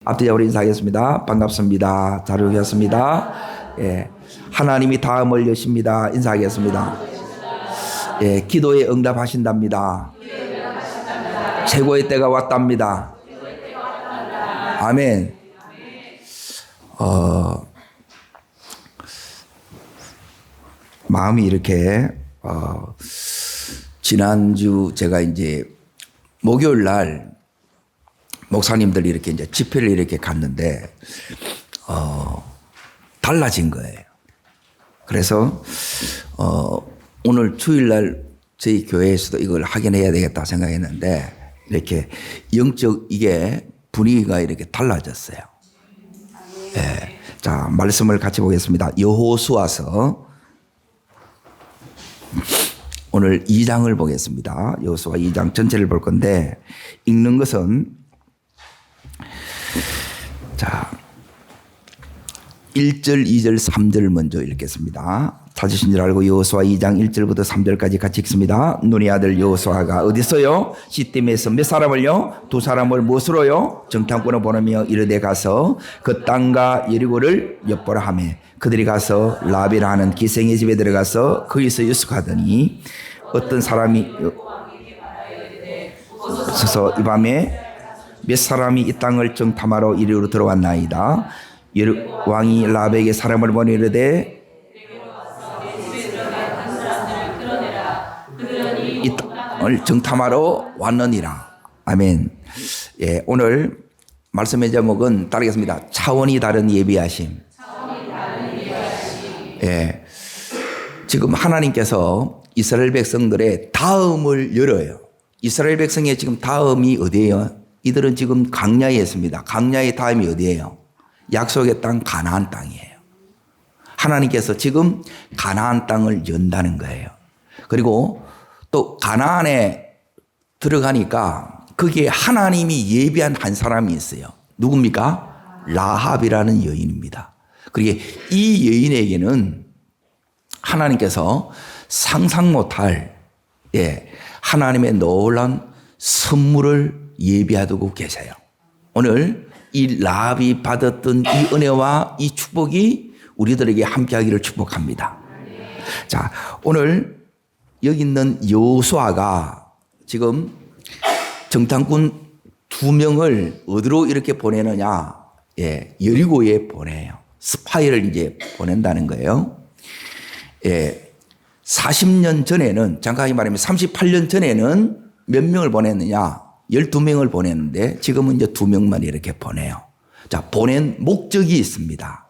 앞뒤적으로 인사하겠습니다. 반갑습니다. 잘 오셨습니다. 예, 하나님이 다음을 여십니다. 인사하겠습니다. 예, 기도에 응답하신답니다. 최고의 때가 왔답니다. 아멘. 마음이 이렇게 지난주 제가 이제 목요일 날 목사님들이 이렇게 이제 집회를 이렇게 갔는데 달라진 거예요. 그래서 오늘 주일날 저희 교회에서도 이걸 확인해야 되겠다 생각했는데 이렇게 영적 이게 분위기가 이렇게 달라졌어요. 예. 자, 말씀을 같이 보겠습니다. 여호수아서 오늘 2장을 보겠습니다. 여호수아 2장 전체를 볼 건데 읽는 것은 자 1절, 2절, 3절 먼저 읽겠습니다. 찾으신 줄 알고 여호수아 2장 1절부터 3절까지 같이 읽습니다. 눈의 아들 여호수아가 어디 있어요? 시딤에서 몇 사람을요? 2사람을 무엇으로요? 정탐꾼을 보내며 이르되 가서 그 땅과 여리고를 엿보라 하며 그들이 가서 라비라 하는 기생의 집에 들어가서 거기서 유숙하더니 어떤 사람이 서서 이 밤에 몇 사람이 이 땅을 정탐하러 이리로 들어왔나이다. 왕이 라베에게 사람을 보내 이르되 이 땅을 정탐하러 왔느니라. 아멘. 예, 오늘 말씀의 제목은 따르겠습니다. 차원이 다른 예비하심. 예, 지금 하나님께서 이스라엘 백성들의 다음을 열어요. 이스라엘 백성의 지금 다음이 어디예요? 이들은 지금 광야에 있습니다. 광야의 다음이 어디예요? 약속의 땅 가나안 땅이에요. 하나님께서 지금 가나안 땅을 연다는 거예요. 그리고 또 가나안에 들어가니까 거기에 하나님이 예비한 한 사람이 있어요. 누굽니까? 라합이라는 여인입니다. 그리고 이 여인에게는 하나님께서 상상 못할 하나님의 놀라운 선물을 예비하고 계세요. 오늘 이 라합이 받았던 이 은혜와 이 축복이 우리들에게 함께하기를 축복합니다. 자, 오늘 여기 있는 여호수아가 지금 정탐꾼 2명을 어디로 이렇게 보내느냐? 예, 여리고에 보내요. 스파이를 이제 보낸다는 거예요. 예, 40년 전에는, 잠깐 말하면 38년 전에는 몇 명을 보냈느냐? 12명을 보냈는데 지금은 이제 2명만 이렇게 보내요. 자, 보낸 목적이 있습니다.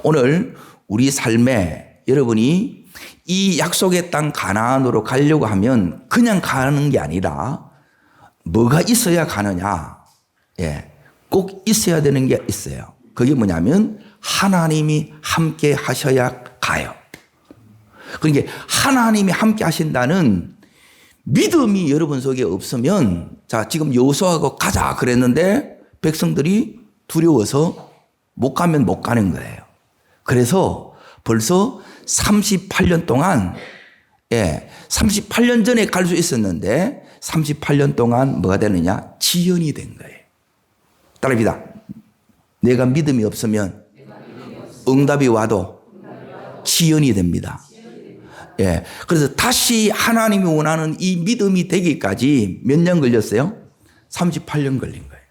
오늘 우리 삶에 여러분이 이 약속의 땅 가나안으로 가려고 하면 그냥 가는 게 아니라 뭐가 있어야 가느냐? 예, 꼭 있어야 되는 게 있어요. 그게 뭐냐면 하나님이 함께 하셔야 가요. 그러니까 하나님이 함께 하신다는 믿음이 여러분 속에 없으면, 자, 지금 여호수아가 가자 그랬는데 백성들이 두려워서 못 가면 못 가는 거예요. 그래서 벌써 38년 동안, 38년 전에 갈 수 있었는데 38년 동안 뭐가 되느냐? 지연이 된 거예요. 따라합니다. 내가 믿음이 없으면 응답이 와도 지연이 됩니다. 예. 그래서 다시 하나님이 원하는 이 믿음이 되기까지 몇 년 걸렸어요? 38년 걸린 거예요.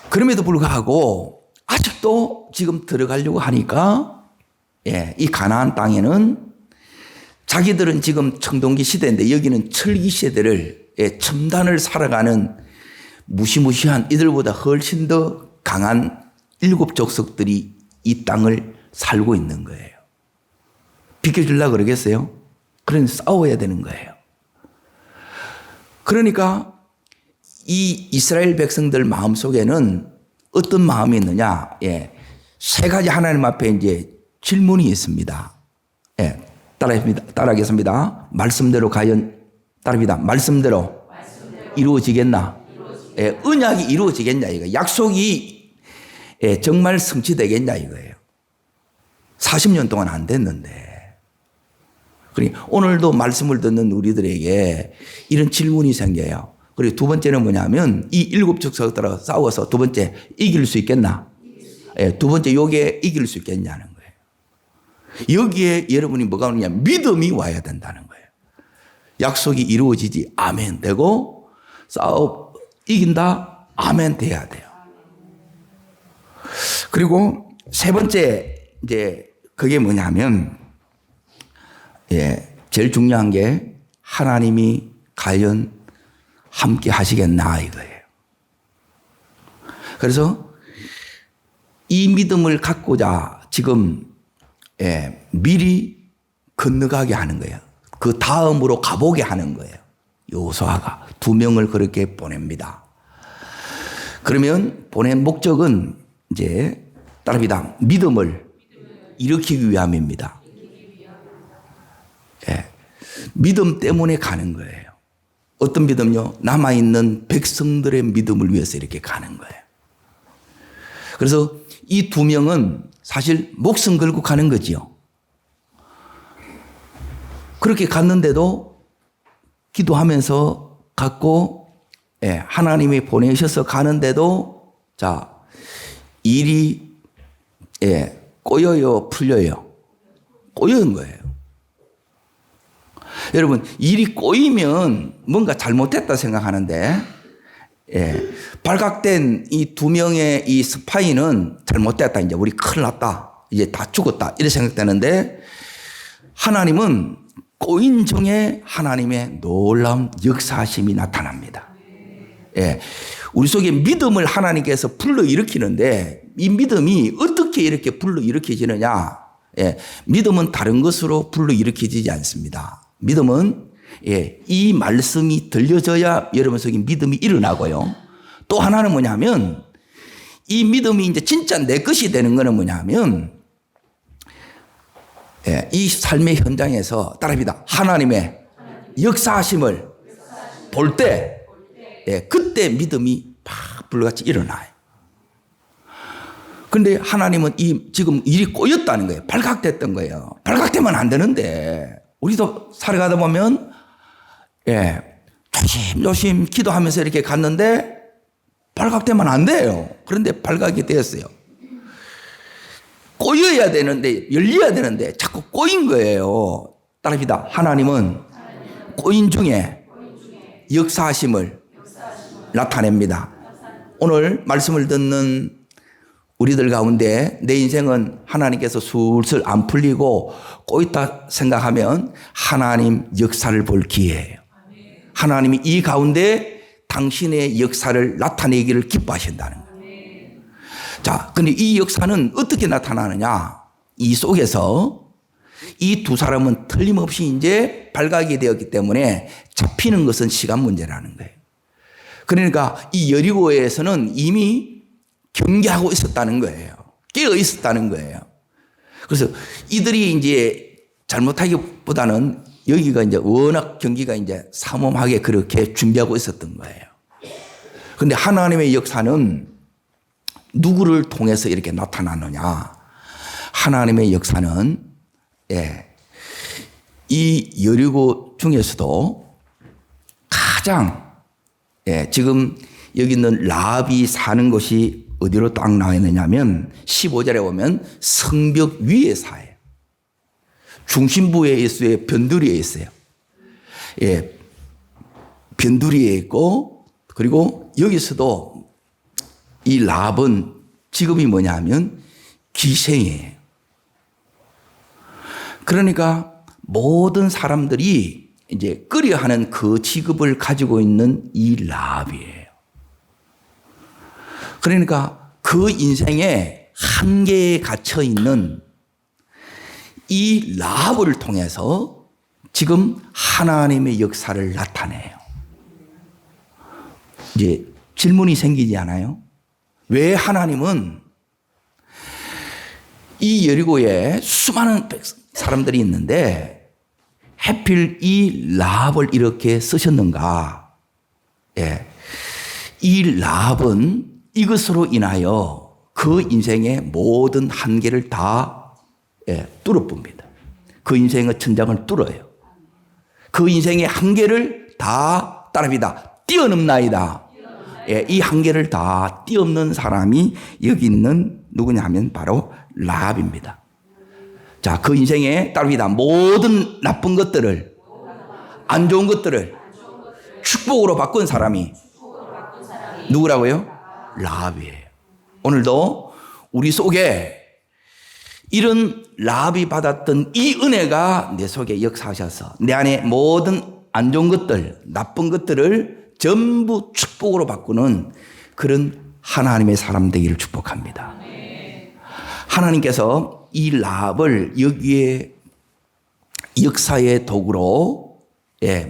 그럼에도 불구하고 아직도 지금 들어가려고 하니까, 이 가나안 땅에는 자기들은 지금 청동기 시대인데 여기는 철기 시대를, 첨단을 살아가는 무시무시한 이들보다 훨씬 더 강한 7 족속들이 이 땅을 살고 있는 거예요. 비켜주려고 그러겠어요? 그러니 싸워야 되는 거예요. 그러니까 이 이스라엘 백성들 마음속에는 어떤 마음이 있느냐? 3가지 하나님 앞에 이제 질문이 있습니다. 따라하겠습니다. 말씀대로 과연, 따라합니다. 말씀대로 이루어지겠나? 언약이 이루어지겠냐? 이거 약속이 정말 성취되겠냐? 이거예요. 40년 동안 안 됐는데. 그러니까 오늘도 말씀을 듣는 우리들에게 이런 질문이 생겨요. 그리고 두 번째는 뭐냐면 이 일곱 족속들하고 싸워서 두 번째 이길 수 있겠나? 예, 두 번째 요게 이길 수 있겠냐는 거예요. 여기에 여러분이 뭐가 오느냐? 믿음이 와야 된다는 거예요. 약속이 이루어지지 아멘 되고 싸워 이긴다 아멘 돼야 돼요. 그리고 세 번째 이제 그게 뭐냐면 제일 중요한 게 하나님이 과연 함께 하시겠나 이거예요. 그래서 이 믿음을 갖고자 지금 미리 건너가게 하는 거예요. 그 다음으로 가보게 하는 거예요. 여호수아가 2명을 그렇게 보냅니다. 그러면 보낸 목적은 이제 따릅니다. 믿음을 일으키기 위함입니다. 믿음 때문에 가는 거예요. 어떤 믿음요? 남아있는 백성들의 믿음을 위해서 이렇게 가는 거예요. 그래서 이 2명은 사실 목숨 걸고 가는 거지요. 그렇게 갔는데도 기도하면서 갔고, 하나님이 보내셔서 가는데도, 자, 일이, 꼬여요, 풀려요? 꼬여인 거예요. 여러분, 일이 꼬이면 뭔가 잘못됐다 생각하는데, 발각된 이 2명의 이 스파이는 잘못됐다. 이제 우리 큰일 났다. 이제 다 죽었다. 이렇게 생각되는데, 하나님은 꼬인 중에 하나님의 놀라운 역사하심이 나타납니다. 우리 속에 믿음을 하나님께서 불러일으키는데 이 믿음이 어떻게 이렇게 불러일으켜지느냐? 믿음은 다른 것으로 불러일으켜지지 않습니다. 믿음은 이 말씀이 들려져야 여러분 속에 믿음이 일어나고요. 또 하나는 뭐냐면 이 믿음이 이제 진짜 내 것이 되는 거는 뭐냐면 이 삶의 현장에서 따라합니다. 하나님의 역사하심을 볼 때 그때 믿음이 팍 불같이 일어나요. 그런데 하나님은 지금 일이 꼬였다는 거예요. 발각됐던 거예요. 발각되면 안 되는데 우리도 살아가다 보면 조심조심 기도하면서 이렇게 갔는데 발각되면 안 돼요. 그런데 발각이 되었어요. 꼬여야 되는데 열려야 되는데 자꾸 꼬인 거예요. 따라합니다. 하나님은 꼬인 중에 역사하심을 나타냅니다. 오늘 말씀을 듣는 우리들 가운데 내 인생은 하나님께서 술술 안 풀리고 꼬였다 생각하면 하나님 역사를 볼 기회예요. 하나님이 이 가운데 당신의 역사를 나타내기를 기뻐하신다는 거예요. 자, 근데 이 역사는 어떻게 나타나느냐? 이 속에서 이 두 사람은 틀림없이 이제 발각이 되었기 때문에 잡히는 것은 시간 문제라는 거예요. 그러니까 이 여리고에서는 이미 경계하고 있었다는 거예요. 깨어 있었다는 거예요. 그래서 이들이 이제 잘못하기보다는 여기가 이제 워낙 경기가 이제 삼엄하게 그렇게 준비하고 있었던 거예요. 그런데 하나님의 역사는 누구를 통해서 이렇게 나타나느냐? 하나님의 역사는 이 여리고 중에서도 가장 지금 여기 있는 라합이 사는 곳이 어디로 딱 나와 있느냐면 15절에 보면 성벽 위에 사요. 중심부에 있어요. 변두리에 있어요. 변두리에 있고 그리고 여기서도 이 라합은 직업이 뭐냐면 기생이에요. 그러니까 모든 사람들이 이제 끄려하는 그 직업을 가지고 있는 이 라합이에요. 그러니까 그 인생의 한계에 갇혀 있는 이 라합을 통해서 지금 하나님의 역사를 나타내요. 이제 질문이 생기지 않아요? 왜 하나님은 이 여리고에 수많은 사람들이 있는데 하필 이 라합을 이렇게 쓰셨는가? 이 라합은 이것으로 인하여 그 인생의 모든 한계를 다 뚫어봅니다. 그 인생의 천장을 뚫어요. 그 인생의 한계를 다 따릅니다. 뛰어넘나이다. 예, 이 한계를 다 뛰어넘는 사람이 여기 있는 누구냐 하면 바로 라합입니다. 자, 그 인생에 따릅니다. 모든 나쁜 것들을, 안 좋은 것들을 축복으로 바꾼 사람이 누구라고요? 라합이에요. 오늘도 우리 속에 이런 라합이 받았던 이 은혜가 내 속에 역사하셔서 내 안에 모든 안 좋은 것들, 나쁜 것들을 전부 축복으로 바꾸는 그런 하나님의 사람 되기를 축복합니다. 하나님께서 이 라합을 여기에 역사의 도구로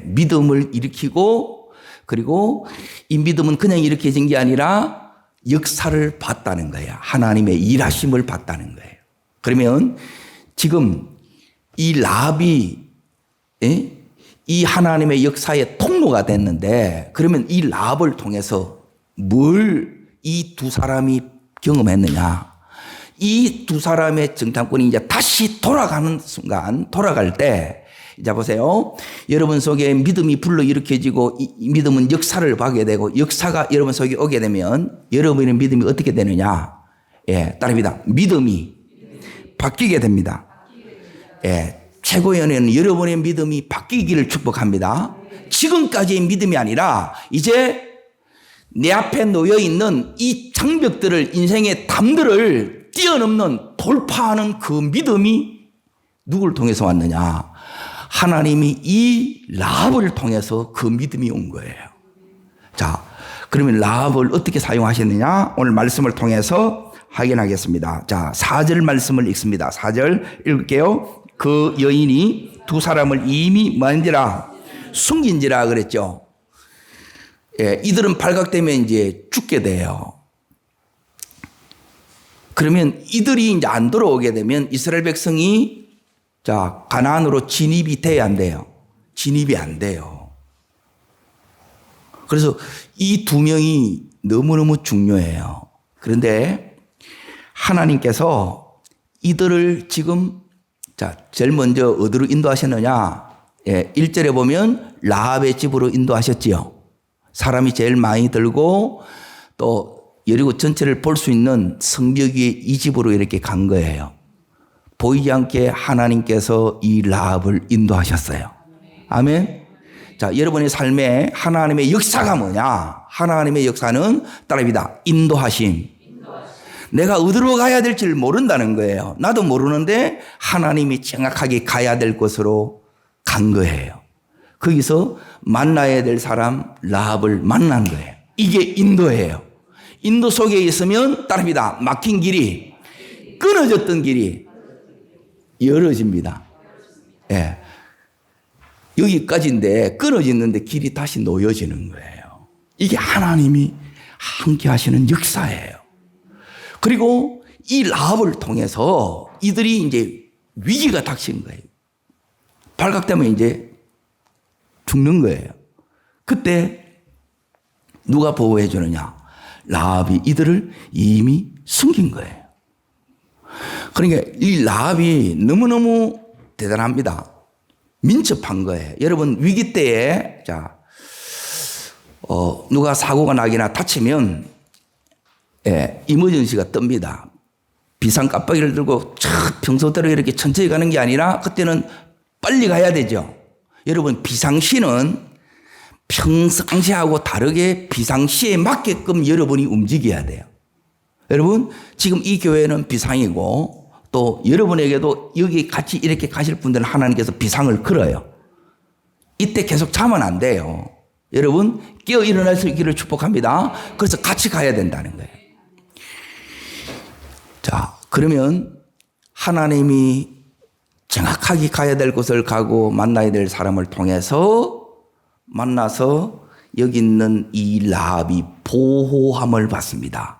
믿음을 일으키고, 그리고 이 믿음은 그냥 일으켜진 게 아니라 역사를 봤다는 거예요. 하나님의 일하심을 봤다는 거예요. 그러면 지금 이 라합이 이 하나님의 역사의 통로가 됐는데, 그러면 이 라합을 통해서 뭘 이 두 사람이 경험했느냐? 이 두 사람의 정탐꾼이 이제 다시 돌아가는 순간, 돌아갈 때, 이제 보세요. 여러분 속에 믿음이 불러일으켜지고 이 믿음은 역사를 하게 되고, 역사가 여러분 속에 오게 되면 여러분의 믿음이 어떻게 되느냐? 예, 따릅니다. 믿음이 바뀌게 됩니다. 예, 최고의 은혜는 여러분의 믿음이 바뀌기를 축복합니다. 지금까지의 믿음이 아니라 이제 내 앞에 놓여 있는 이 장벽들을, 인생의 담들을 뛰어넘는, 돌파하는 그 믿음이 누구를 통해서 왔느냐? 하나님이 이 라합을 통해서 그 믿음이 온 거예요. 자, 그러면 라합을 어떻게 사용하셨느냐? 오늘 말씀을 통해서 확인하겠습니다. 자, 4절 말씀을 읽습니다. 4절 읽을게요. 그 여인이 두 사람을 이미 뭐한지라 숨긴지라 그랬죠. 예, 이들은 발각되면 이제 죽게 돼요. 그러면 이들이 이제 안 돌아오게 되면 이스라엘 백성이 자, 가나안으로 진입이 돼야 안 돼요. 진입이 안 돼요. 그래서 이 두 명이 너무너무 중요해요. 그런데 하나님께서 이들을 지금 자, 제일 먼저 어디로 인도하셨느냐? 예, 1절에 보면 라합의 집으로 인도하셨지요. 사람이 제일 많이 들고 또 여리고 전체를 볼 수 있는 성벽 위에 이 집으로 이렇게 간 거예요. 보이지 않게 하나님께서 이 라합을 인도하셨어요. 아멘. 자, 여러분의 삶에 하나님의 역사가 뭐냐? 하나님의 역사는 따라합니다. 인도하심. 내가 어디로 가야 될지를 모른다는 거예요. 나도 모르는데 하나님이 정확하게 가야 될 곳으로 간 거예요. 거기서 만나야 될 사람 라합을 만난 거예요. 이게 인도예요. 인도 속에 있으면 따릅니다. 막힌 길이, 끊어졌던 길이 열어집니다. 예. 여기까지인데 끊어졌는데 길이 다시 놓여지는 거예요. 이게 하나님이 함께 하시는 역사예요. 그리고 이 라합을 통해서 이들이 이제 위기가 닥친 거예요. 발각되면 이제 죽는 거예요. 그때 누가 보호해 주느냐? 라합이 이들을 이미 숨긴 거예요. 그러니까 이 라합이 너무너무 대단합니다. 민첩한 거예요. 여러분 위기 때에 자, 누가 사고가 나거나 다치면 이머전시가 뜹니다. 비상 깜빡이를 들고 평소대로 이렇게 천천히 가는 게 아니라 그때는 빨리 가야 되죠. 여러분 비상시는 평상시하고 다르게 비상시에 맞게끔 여러분이 움직여야 돼요. 여러분 지금 이 교회는 비상이고 또 여러분에게도 여기 같이 이렇게 가실 분들은 하나님께서 비상을 걸어요. 이때 계속 자면 안 돼요. 여러분 깨어 일어날 수 있기를 축복합니다. 그래서 같이 가야 된다는 거예요. 자, 그러면 하나님이 정확하게 가야 될 곳을 가고 만나야 될 사람을 통해서 만나서 여기 있는 이 라합이 보호함을 받습니다.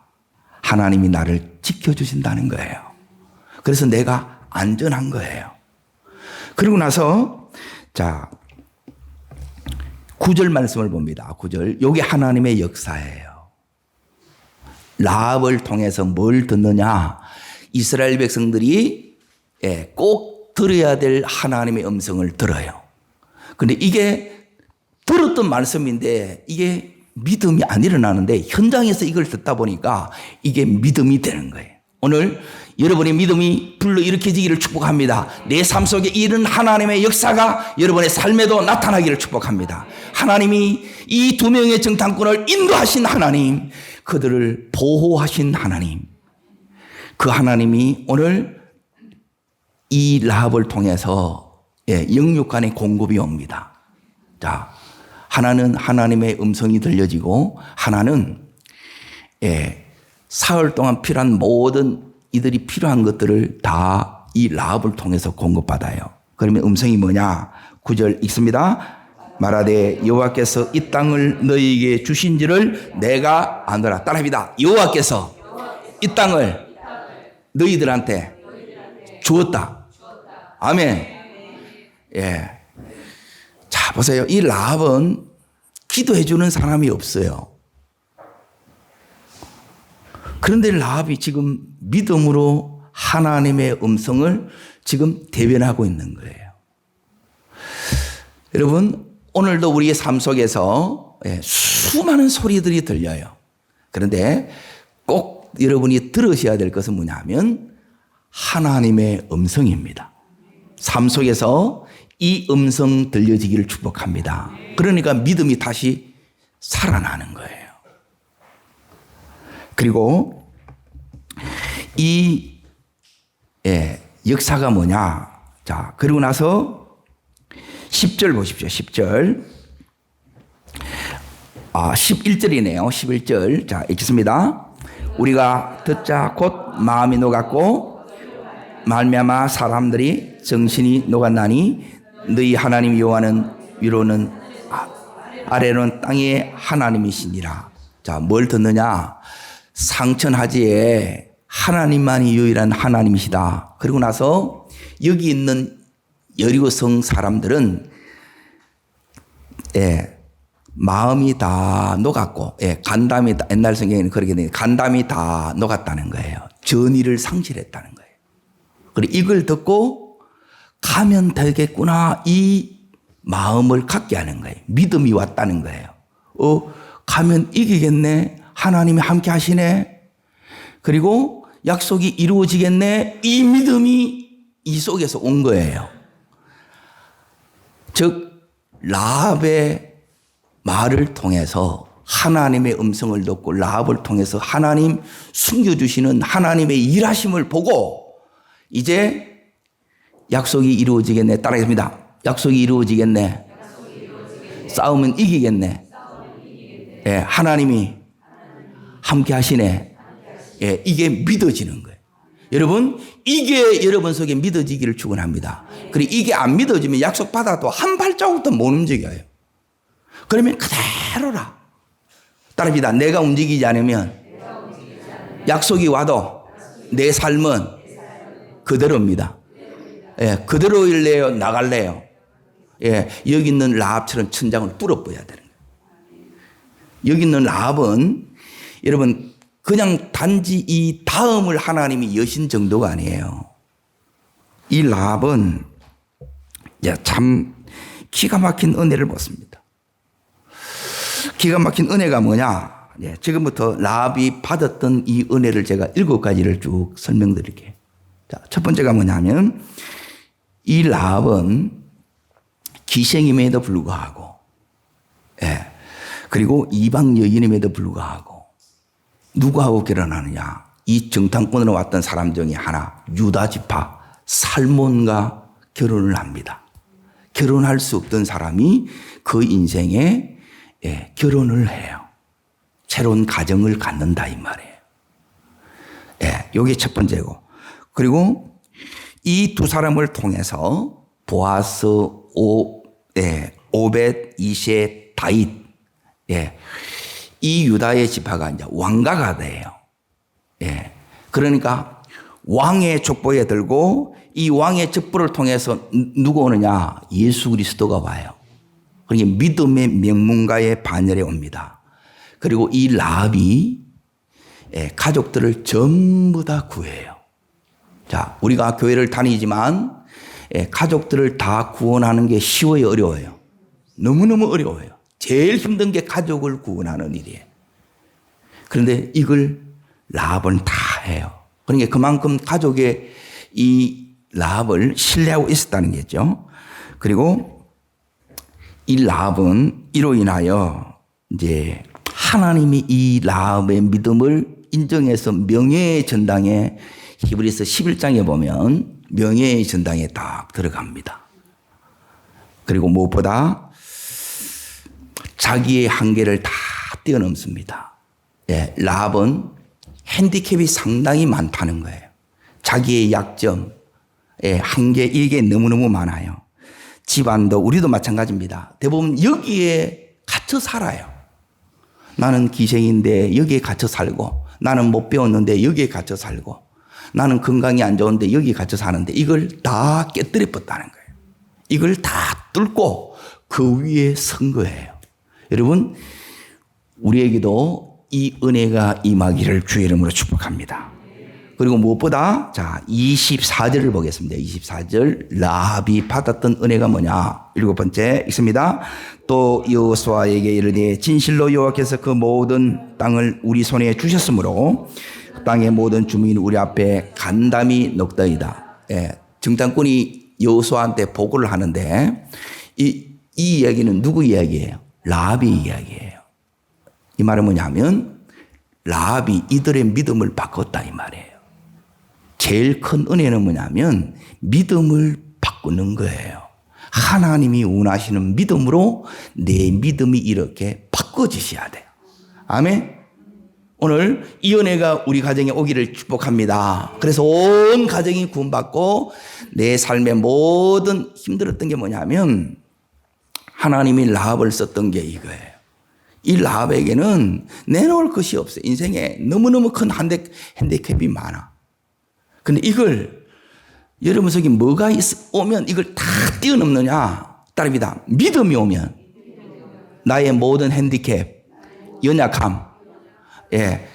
하나님이 나를 지켜주신다는 거예요. 그래서 내가 안전한 거예요. 그리고 나서 자 9절 말씀을 봅니다. 9절. 이게 하나님의 역사예요. 라합을 통해서 뭘 듣느냐? 이스라엘 백성들이 꼭 들어야 될 하나님의 음성을 들어요. 그런데 이게 들었던 말씀인데 이게 믿음이 안 일어나는데 현장에서 이걸 듣다 보니까 이게 믿음이 되는 거예요. 오늘 여러분의 믿음이 불러일으켜지기를 축복합니다. 내 삶 속에 이런 하나님의 역사가 여러분의 삶에도 나타나기를 축복합니다. 하나님이 이 두 명의 정탐꾼을 인도하신 하나님, 그들을 보호하신 하나님, 그 하나님이 오늘 이 라합을 통해서 영육간의 공급이 옵니다. 자, 하나는 하나님의 음성이 들려지고 하나는 사흘 동안 필요한 모든 이들이 필요한 것들을 다 이 라합을 통해서 공급받아요. 그러면 음성이 뭐냐? 9절 읽습니다. 말하되 여호와께서 이 땅을 너희에게 주신지를 내가 아노라. 따라합니다. 여호와께서 이 땅을 너희들한테 주었다. 아멘. 예. 자, 보세요. 이 라합은 기도해 주는 사람이 없어요. 그런데 라합이 지금 믿음으로 하나님의 음성을 지금 대변하고 있는 거예요. 여러분, 오늘도 우리의 삶 속에서 수많은 소리들이 들려요. 그런데 꼭 여러분이 들으셔야 될 것은 뭐냐면 하나님의 음성입니다. 삶 속에서 이 음성 들려지기를 축복합니다. 그러니까 믿음이 다시 살아나는 거예요. 그리고 이 역사가 뭐냐? 자, 그리고 나서 10절 보십시오. 10절. 11절이네요. 11절. 자, 읽겠습니다. 우리가 듣자 곧 마음이 녹았고 말미암아 사람들이 정신이 녹았나니 너희 하나님 여호와는 위로는 아래로는 땅의 하나님이시니라. 자, 뭘 듣느냐? 상천하지에 하나님만이 유일한 하나님이시다. 그리고 나서 여기 있는 여리고성 사람들은 마음이 다 녹았고 간담이 다, 옛날 성경에는 그렇게 돼 간담이 다 녹았다는 거예요. 전의를 상실했다는 거예요. 그리고 이걸 듣고 가면 되겠구나 이 마음을 갖게 하는 거예요. 믿음이 왔다는 거예요. 가면 이기겠네. 하나님이 함께 하시네. 그리고 약속이 이루어지겠네. 이 믿음이 이 속에서 온 거예요. 즉 라합의 말을 통해서 하나님의 음성을 듣고 라합을 통해서 하나님 숨겨주시는 하나님의 일하심을 보고 이제 약속이 이루어지겠네. 따라하겠습니다. 약속이 이루어지겠네. 싸우면 이기겠네. 하나님이 함께 하시네. 이게 믿어지는 거예요. 여러분, 이게 여러분 속에 믿어지기를 축원합니다. 그리고 이게 안 믿어지면 약속 받아도 한 발자국도 못 움직여요. 그러면 그대로라. 따라합니다. 내가 움직이지 않으면 약속이 와도 내 삶은 그대로입니다. 그대로일래요? 나갈래요? 여기 있는 라합처럼 천장을 뚫어버려야 되는 거예요. 여기 있는 라합은 여러분 그냥 단지 이 다음을 하나님이 여신 정도가 아니에요. 이 라합은 참 기가 막힌 은혜를 받습니다. 기가 막힌 은혜가 뭐냐? 지금부터 라합이 받았던 이 은혜를 제가 7가지를 쭉 설명드릴게요. 자, 첫 번째가 뭐냐면 이 라합은 기생임에도 불구하고 그리고 이방 여인임에도 불구하고 누구하고 결혼하느냐? 이 정탐꾼으로 왔던 사람 중에 하나 유다 지파 살몬과 결혼을 합니다. 결혼할 수 없던 사람이 그 인생에 결혼을 해요. 새로운 가정을 갖는다 이 말이에요. 이게 첫 번째고 그리고 이 두 사람을 통해서 보아스, 오벳, 이세, 다윗 이 유다의 지파가 이제 왕가가 돼요. 그러니까 왕의 족보에 들고 이 왕의 족보를 통해서 누구 오느냐? 예수 그리스도가 와요. 그러니까 믿음의 명문가의 반열에 옵니다. 그리고 이 라합이 가족들을 전부 다 구해요. 자, 우리가 교회를 다니지만 가족들을 다 구원하는 게 쉬워요, 어려워요? 너무너무 어려워요. 제일 힘든 게 가족을 구원하는 일이에요. 그런데 이걸 라합은 다 해요. 그러니까 그만큼 가족의 이 라합을 신뢰하고 있었다는 거죠. 그리고 이 라합은 이로 인하여 이제 하나님이 이 라합의 믿음을 인정해서 명예의 전당에 히브리서 11장에 보면 명예의 전당에 딱 들어갑니다. 그리고 무엇보다 자기의 한계를 다 뛰어넘습니다. 예, 라합은 핸디캡이 상당히 많다는 거예요. 자기의 약점, 예, 한계 이게 너무너무 많아요. 집안도 우리도 마찬가지입니다. 대부분 여기에 갇혀 살아요. 나는 기생인데 여기에 갇혀 살고, 나는 못 배웠는데 여기에 갇혀 살고, 나는 건강이 안 좋은데 여기에 갇혀 사는데 이걸 다 깨뜨려 뻗다는 거예요. 이걸 다 뚫고 그 위에 선 거예요. 여러분, 우리에게도 이 은혜가 임하기를 주의 이름으로 축복합니다. 그리고 무엇보다 자 24절을 보겠습니다. 24절 라합이 받았던 은혜가 뭐냐? 7번째 있습니다. 또 여호수아에게 이르되 진실로 여호와께서 그 모든 땅을 우리 손에 주셨으므로 땅의 모든 주민이 우리 앞에 간담이 녹더이다. 예, 정탐꾼이 여호수아한테 보고를 하는데 이 이야기는 누구 이야기예요? 라합의 이야기예요. 이 말은 뭐냐면 라합이 이들의 믿음을 바꿨다 이 말이에요. 제일 큰 은혜는 뭐냐면 믿음을 바꾸는 거예요. 하나님이 원하시는 믿음으로 내 믿음이 이렇게 바꿔지셔야 돼요. 아멘. 오늘 이 은혜가 우리 가정에 오기를 축복합니다. 그래서 온 가정이 구원받고 내 삶의 모든 힘들었던 게 뭐냐면 하나님이 라합을 썼던 게 이거예요. 이 라합에게는 내놓을 것이 없어요. 인생에 너무너무 큰 핸디캡이 많아. 근데 이걸 여러분 속에 뭐가 오면 이걸 다 뛰어넘느냐? 따릅니다. 믿음이 오면 나의 모든 핸디캡, 연약함, 예,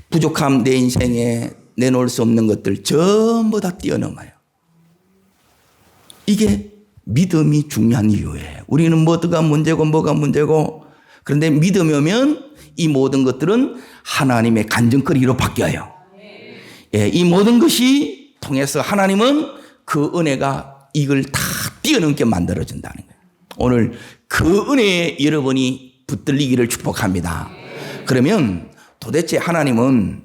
부족함, 내 인생에 내놓을 수 없는 것들 전부 다 뛰어넘어요. 이게 믿음이 중요한 이유예요. 우리는 뭐가 문제고 그런데 믿음이 오면 이 모든 것들은 하나님의 간증거리로 바뀌어요. 예, 이 모든 것이 통해서 하나님은 그 은혜가 이걸 다 뛰어넘게 만들어준다는 거예요. 오늘 그 은혜에 여러분이 붙들리기를 축복합니다. 그러면 도대체 하나님은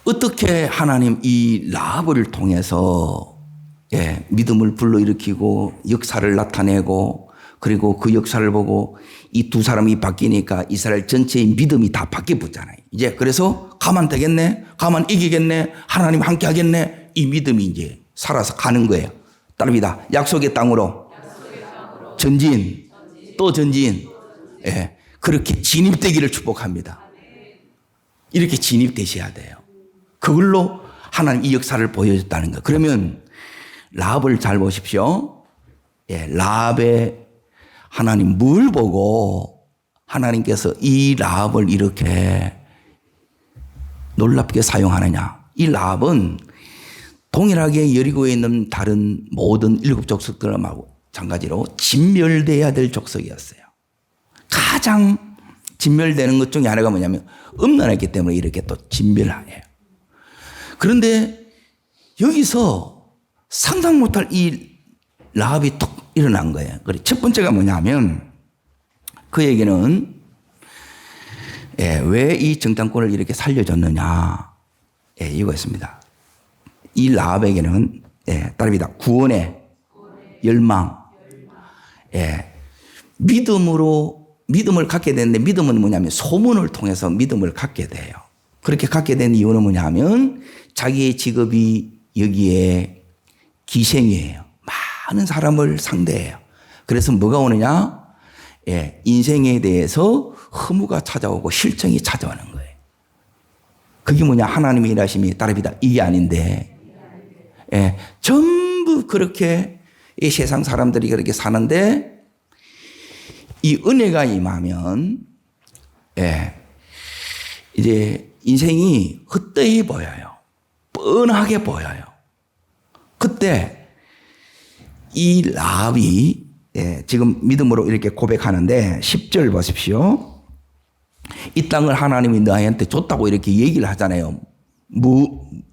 어떻게 하나님 이 라합을 통해서 예, 믿음을 불러일으키고 역사를 나타내고 그리고 그 역사를 보고 이 두 사람이 바뀌니까 이스라엘 전체의 믿음이 다 바뀌었잖아요. 이제 그래서 가만 되겠네, 가만 이기겠네, 하나님 함께 하겠네, 이 믿음이 이제 살아서 가는 거예요. 따릅니다. 약속의 땅으로 전진, 또 전진. 예, 그렇게 진입되기를 축복합니다. 이렇게 진입되셔야 돼요. 그걸로 하나님 이 역사를 보여줬다는 거예요. 그러면 라합을 잘 보십시오. 예, 라합의 하나님 뭘 보고 하나님께서 이 라합을 이렇게 놀랍게 사용하느냐. 이 라합은 동일하게 여리고에 있는 다른 모든 7 족속들하고 마찬가지로 진멸돼야 될 족속이었어요. 가장 진멸되는 것 중에 하나가 뭐냐면 음란했기 때문에 이렇게 또 진멸해요. 그런데 여기서 상상 못할 이 라합이 톡 일어난 거예요. 첫 번째가 뭐냐면 그에게는 왜 이 정탐꾼을 이렇게 살려줬느냐. 이유가 있습니다. 이 라합에게는 따릅니다. 구원의 열망. 믿음을 갖게 되는데 믿음은 뭐냐면 소문을 통해서 믿음을 갖게 돼요. 그렇게 갖게 된 이유는 뭐냐면 자기의 직업이 여기에 기생이에요. 많은 사람을 상대해요. 그래서 뭐가 오느냐? 인생에 대해서 허무가 찾아오고 실정이 찾아오는 거예요. 그게 뭐냐? 하나님의 일하심이 따릅니다. 이게 아닌데. 전부 그렇게 이 세상 사람들이 그렇게 사는데 이 은혜가 임하면 이제 인생이 헛되이 보여요. 뻔하게 보여요. 그때 이 라합이 예, 지금 믿음으로 이렇게 고백하는데 10절 보십시오. 이 땅을 하나님이 너희한테 줬다고 이렇게 얘기를 하잖아요.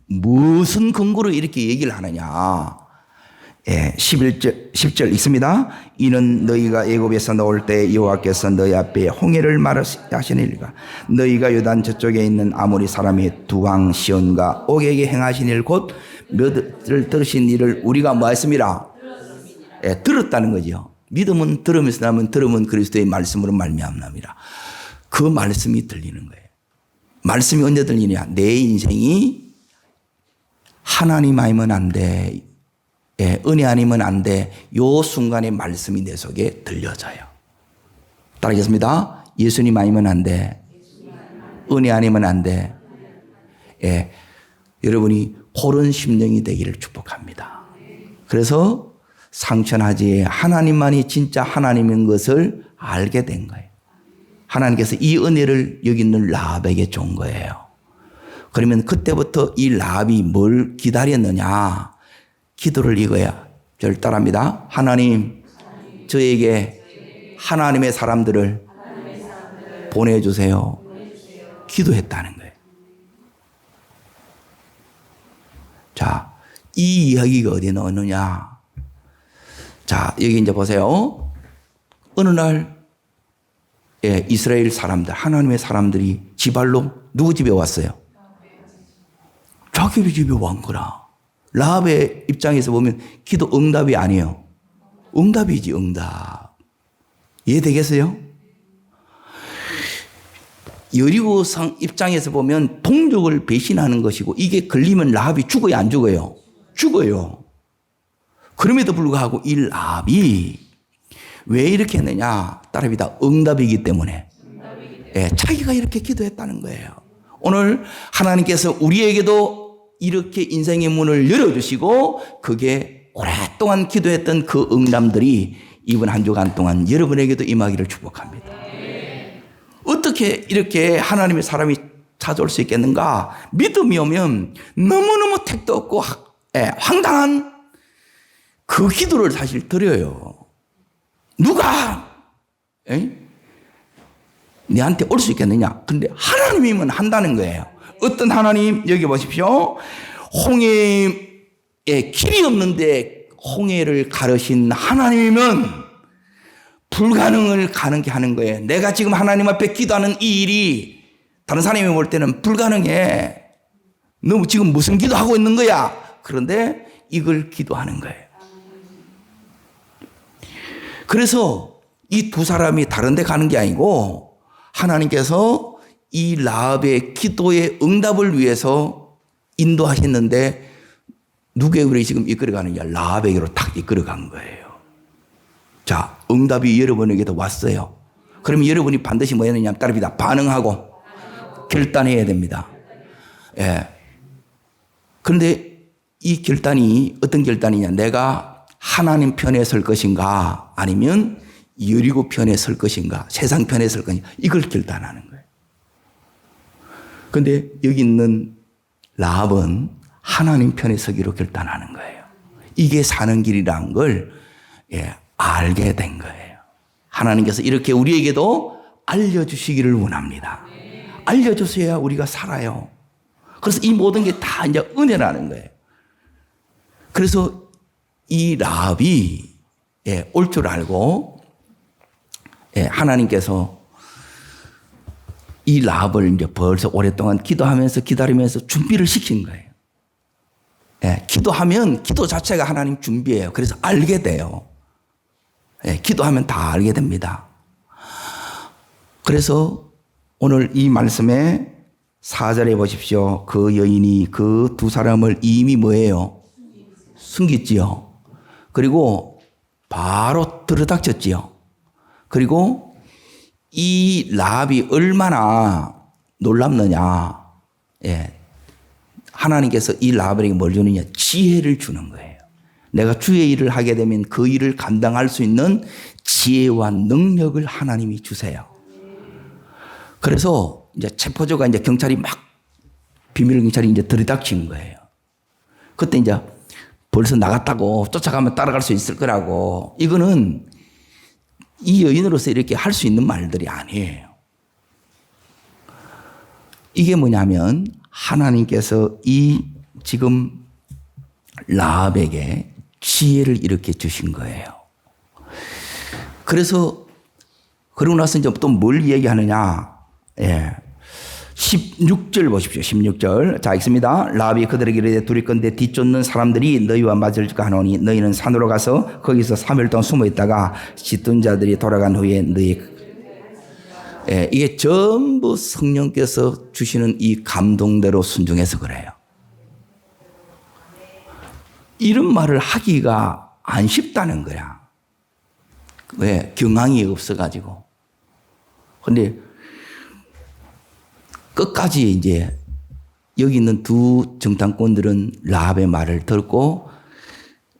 무슨 근거로 이렇게 얘기를 하느냐. 예, 10절 읽습니다. 이는 너희가 애굽에서 나올 때 여호와께서 너희 앞에 홍해를 마르시니라. 너희가 요단 저쪽에 있는 아모리 사람의 두 왕 시온과 옥에게 행하신 일 곧 몇 들으신 일을 우리가 뭐 했습니다. 예, 들었다는 거죠. 믿음은 들으면서 나면 들으면 그리스도의 말씀으로 말미암습니다. 그 말씀이 들리는 거예요. 말씀이 언제 들리냐? 내 인생이 하나님 아니면 안 돼. 예, 은혜 아니면 안 돼. 요 순간에 말씀이 내 속에 들려져요. 따라하겠습니다. 예수님 아니면 안 돼. 은혜 아니면 안 돼. 예, 여러분이 그런 심령이 되기를 축복합니다. 그래서 상처나지 하나님만이 진짜 하나님인 것을 알게 된 거예요. 하나님께서 이 은혜를 여기 있는 라합에게 준 거예요. 그러면 그때부터 이 라합이 뭘 기다렸느냐? 기도를 이거야. 저를 따라합니다. 하나님, 저에게 하나님의 사람들을 보내주세요. 기도했다는 거예요. 자, 이 이야기가 어디 나오느냐? 자, 여기 이제 보세요. 어느 날, 예, 이스라엘 사람들, 하나님의 사람들이 지발로 누구 집에 왔어요? 자기 집에 왔 거라. 라합의 입장에서 보면 기도 응답이 아니에요. 응답이지, 응답. 이해되겠어요? 여리고성 입장에서 보면 동족을 배신하는 것이고 이게 걸리면 라합이 죽어요, 안 죽어요? 죽어요. 그럼에도 불구하고 이 라합이 왜 이렇게 했느냐? 따라합니다. 응답이기 때문에. 예, 자기가 이렇게 기도했다는 거예요. 오늘 하나님께서 우리에게도 이렇게 인생의 문을 열어주시고 그게 오랫동안 기도했던 그 응답들이 이번 한 주간 동안 여러분에게도 임하기를 축복합니다. 어떻게 이렇게 하나님의 사람이 찾아올 수 있겠는가? 믿음이 오면 너무너무 택도 없고 황당한 그 기도를 사실 드려요. 누가 내한테 올 수 있겠느냐? 근데 하나님이면 한다는 거예요. 어떤 하나님? 여기 보십시오. 홍해에 길이 없는데 홍해를 가르신 하나님이면 불가능을 가능케 하는 거예요. 내가 지금 하나님 앞에 기도하는 이 일이 다른 사람이 볼 때는 불가능해. 너 지금 무슨 기도하고 있는 거야? 그런데 이걸 기도하는 거예요. 그래서 이 두 사람이 다른 데 가는 게 아니고 하나님께서 이 라합의 기도의 응답을 위해서 인도하셨는데 누구에게 지금 이끌어가느냐? 라합에게로 탁 이끌어간 거예요. 자, 응답이 여러분에게도 왔어요. 그러면 여러분이 반드시 뭐 해야 되냐? 따릅니다. 반응하고 결단해야 됩니다. 예. 그런데 이 결단이 어떤 결단이냐? 내가 하나님 편에 설 것인가? 아니면 여리고 편에 설 것인가? 세상 편에 설 것인가? 이걸 결단하는 거예요. 그런데 여기 있는 라합은 하나님 편에 서기로 결단하는 거예요. 이게 사는 길이라는 걸 알게 된 거예요. 하나님께서 이렇게 우리에게도 알려주시기를 원합니다. 알려주셔야 우리가 살아요. 그래서 이 모든 게 다 이제 은혜라는 거예요. 그래서 이 라합이 올 줄 알고 하나님께서 이 라합을 이제 벌써 오랫동안 기도하면서 기다리면서 준비를 시킨 거예요. 기도하면 기도 자체가 하나님 준비예요. 그래서 알게 돼요. 기도하면 다 알게 됩니다. 그래서 오늘 이 말씀에 4절에 보십시오. 그 여인이 그 두 사람을 이미 뭐예요? 숨겼지요. 그리고 바로 들어닥쳤지요. 그리고 이 라합이 얼마나 놀랍느냐. 하나님께서 이 라합에게 뭘 주느냐? 지혜를 주는 거예요. 내가 주의 일을 하게 되면 그 일을 감당할 수 있는 지혜와 능력을 하나님이 주세요. 그래서 이제 체포조가 이제 경찰이 막 비밀 경찰이 이제 들이닥친 거예요. 그때 이제 벌써 나갔다고 쫓아가면 따라갈 수 있을 거라고. 이거는 이 여인으로서 이렇게 할 수 있는 말들이 아니에요. 이게 뭐냐면 하나님께서 이 지금 라합에게 지혜를 이렇게 주신 거예요. 그래서 그러고 나서 이제 또 뭘 얘기하느냐. 16절 보십시오. 16절. 자, 읽습니다. 라합이 그들에게 이르되 두렵건대 뒤쫓는 사람들이 너희와 맞을까 하노니 너희는 산으로 가서 거기서 3일 동안 숨어 있다가 짖던 자들이 돌아간 후에 이게 전부 성령께서 주시는 이 감동대로 순종해서 그래요. 이런 말을 하기가 안 쉽다는 거야. 왜? 경황이 없어가지고. 근데 끝까지 이제 여기 있는 두 정탐꾼들은 라합의 말을 듣고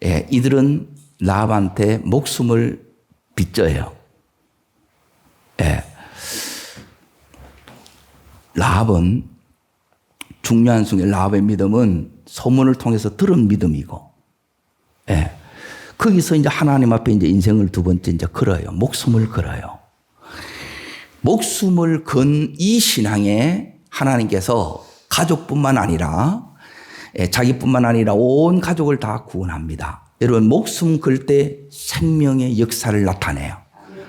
이들은 라합한테 목숨을 빚져요. 라합은 중요한 순간 라합의 믿음은 소문을 통해서 들은 믿음이고, 거기서 이제 하나님 앞에 이제 인생을 두 번째 이제 걸어요. 목숨을 걸어요. 목숨을 건 이 신앙에 하나님께서 가족뿐만 아니라 자기뿐만 아니라 온 가족을 다 구원합니다. 여러분 목숨 걸 때 생명의 역사를 나타내요.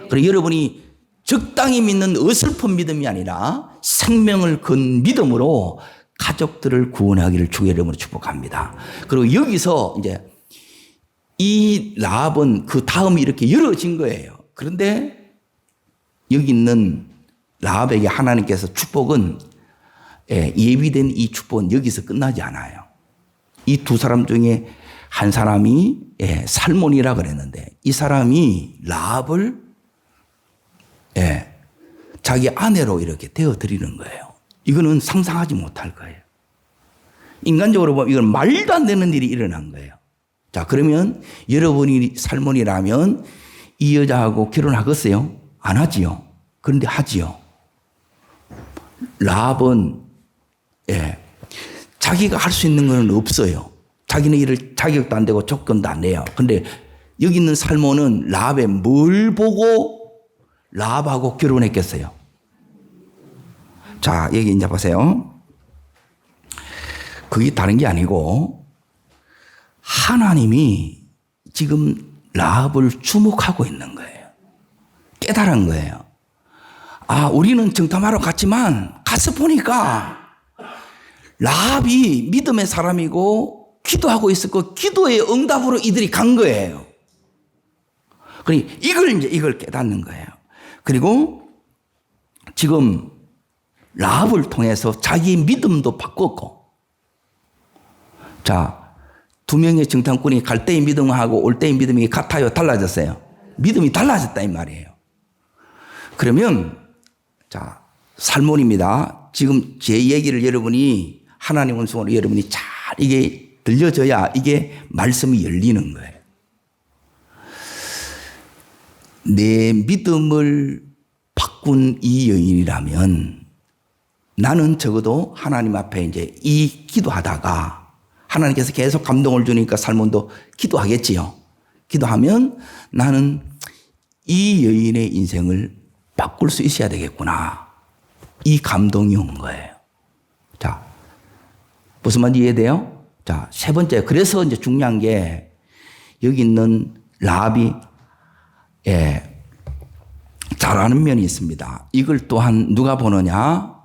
그리고 여러분이 적당히 믿는 어설픈 믿음이 아니라 생명을 건 믿음으로 가족들을 구원하기를 주의 이름으로 축복합니다. 그리고 여기서 이제 이 라합은 그 다음이 이렇게 이루어진 거예요. 그런데 여기 있는 라합에게 하나님께서 축복은 예비된 이 축복은 여기서 끝나지 않아요. 이 두 사람 중에 한 사람이 살몬이라 그랬는데 이 사람이 라합을 자기 아내로 이렇게 되어드리는 거예요. 이거는 상상하지 못할 거예요. 인간적으로 보면 이건 말도 안 되는 일이 일어난 거예요. 자, 그러면 여러분이 살몬이라면 이 여자하고 결혼하겠어요? 안 하지요. 그런데 하지요. 라합은 자기가 할 수 있는 건 없어요. 자기는 일을 자격도 안 되고 조건도 안 돼요. 그런데 여기 있는 살몬은 라합에 뭘 보고 라합하고 결혼했겠어요? 자, 여기 이제 보세요. 그게 다른 게 아니고 하나님이 지금 라합을 주목하고 있는 거예요. 깨달은 거예요. 아, 우리는 정탐하러 갔지만 가서 보니까 라합이 믿음의 사람이고 기도하고 있었고 기도의 응답으로 이들이 간 거예요. 그러니 이걸 깨닫는 거예요. 그리고 지금 라합을 통해서 자기 믿음도 바꿨고, 자, 두 명의 정탐꾼이 갈 때의 믿음하고 올 때의 믿음이 같아요? 달라졌어요? 믿음이 달라졌다 이 말이에요. 그러면 자, 살몬입니다. 지금 제 얘기를 여러분이 하나님 은총으로 여러분이 잘 이게 들려져야 이게 말씀이 열리는 거예요. 내 믿음을 바꾼 이 여인이라면 나는 적어도 하나님 앞에 이제 이 기도하다가 하나님께서 계속 감동을 주니까 살몬도 기도하겠지요. 기도하면 나는 이 여인의 인생을 바꿀 수 있어야 되겠구나. 이 감동이 온 거예요. 자, 무슨 말인지 이해돼요? 자, 세 번째. 그래서 이제 중요한 게 여기 있는 라합이 잘하는 면이 있습니다. 이걸 또한 누가 보느냐?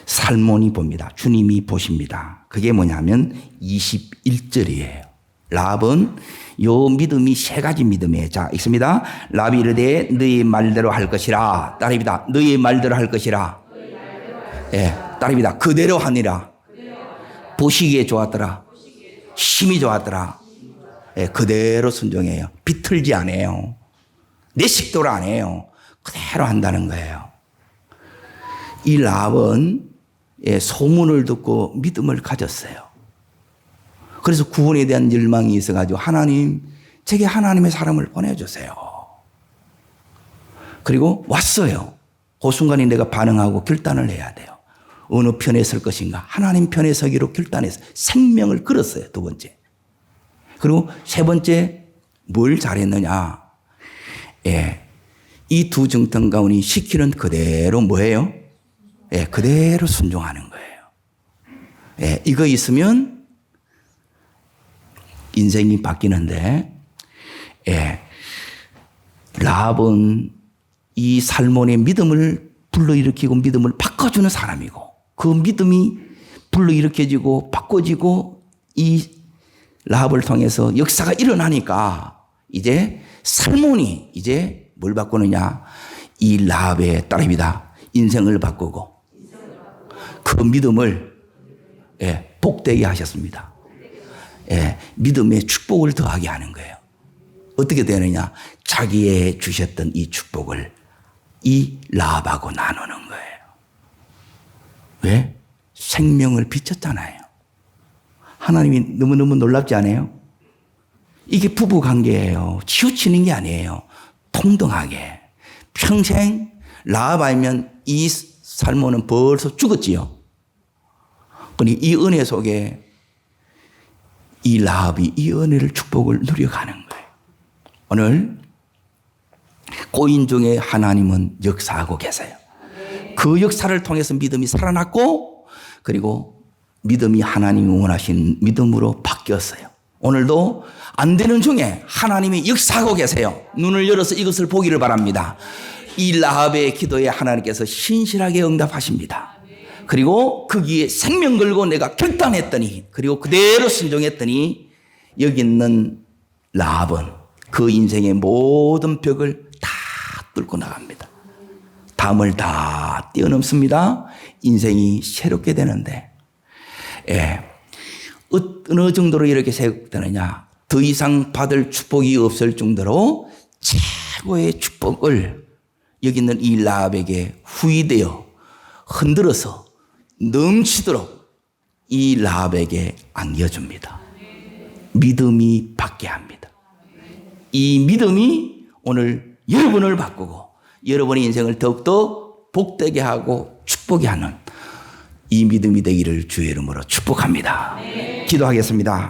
살몬이 봅니다. 주님이 보십니다. 그게 뭐냐면 21절이에요. 라합은 요 믿음이 세 가지 믿음이에요. 자, 읽습니다. 라합이 이르되 너희 말대로 할 것이라. 따릅니다. 너희 말대로 할 것이라. 따릅니다. 그대로 하니라. 보시기에 좋았더라. 힘이 좋았더라. 그대로 순종해요. 비틀지 않아요. 내 식도로 안 해요. 그대로 한다는 거예요. 이 라합은 소문을 듣고 믿음을 가졌어요. 그래서 구원에 대한 열망이 있어가지고 하나님, 제게 하나님의 사람을 보내주세요. 그리고 왔어요. 그 순간에 내가 반응하고 결단을 해야 돼요. 어느 편에 설 것인가? 하나님 편에 서기로 결단해서 생명을 걸었어요. 두 번째. 그리고 세 번째 뭘 잘했느냐? 예. 이 두 정통가운이 시키는 그대로 뭐예요? 예, 그대로 순종하는 거예요. 예, 이거 있으면 인생이 바뀌는데, 예, 라합은 이 살몬의 믿음을 불러일으키고 믿음을 바꿔주는 사람이고, 그 믿음이 불러일으켜지고 바꿔지고 이 라합을 통해서 역사가 일어나니까 이제 살몬이 이제 뭘 바꾸느냐? 이 라합의 딸입니다. 인생을 바꾸고 그 믿음을 예, 복되게 하셨습니다. 예, 믿음의 축복을 더하게 하는 거예요. 어떻게 되느냐? 자기의 주셨던 이 축복을 이 라합하고 나누는 거예요. 왜? 생명을 비쳤잖아요. 하나님이 너무너무 놀랍지 않아요? 이게 부부 관계예요. 치우치는 게 아니에요. 동등하게. 평생 라합 아니면 이 살몬은 벌써 죽었지요. 그러니 이 은혜 속에 이 라합이 이 은혜를 축복을 누려가는 거예요. 오늘 고인 중에 하나님은 역사하고 계세요. 그 역사를 통해서 믿음이 살아났고 그리고 믿음이 하나님이 원하신 믿음으로 바뀌었어요. 오늘도 안 되는 중에 하나님이 역사하고 계세요. 눈을 열어서 이것을 보기를 바랍니다. 이 라합의 기도에 하나님께서 신실하게 응답하십니다. 그리고 거기에 생명 걸고 내가 결단했더니 그리고 그대로 순종했더니 여기 있는 라합은 그 인생의 모든 벽을 다 뚫고 나갑니다. 담을 다 뛰어넘습니다. 인생이 새롭게 되는데 예. 어느 정도로 이렇게 생각되느냐? 더 이상 받을 축복이 없을 정도로 최고의 축복을 여기 있는 이 라합에게 후이되어 흔들어서 넘치도록 이 라합에게 안겨줍니다. 믿음이 받게 합니다. 이 믿음이 오늘 여러분을 바꾸고 여러분의 인생을 더욱더 복되게 하고 축복게 하는 이 믿음이 되기를 주의 이름으로 축복합니다. 기도하겠습니다.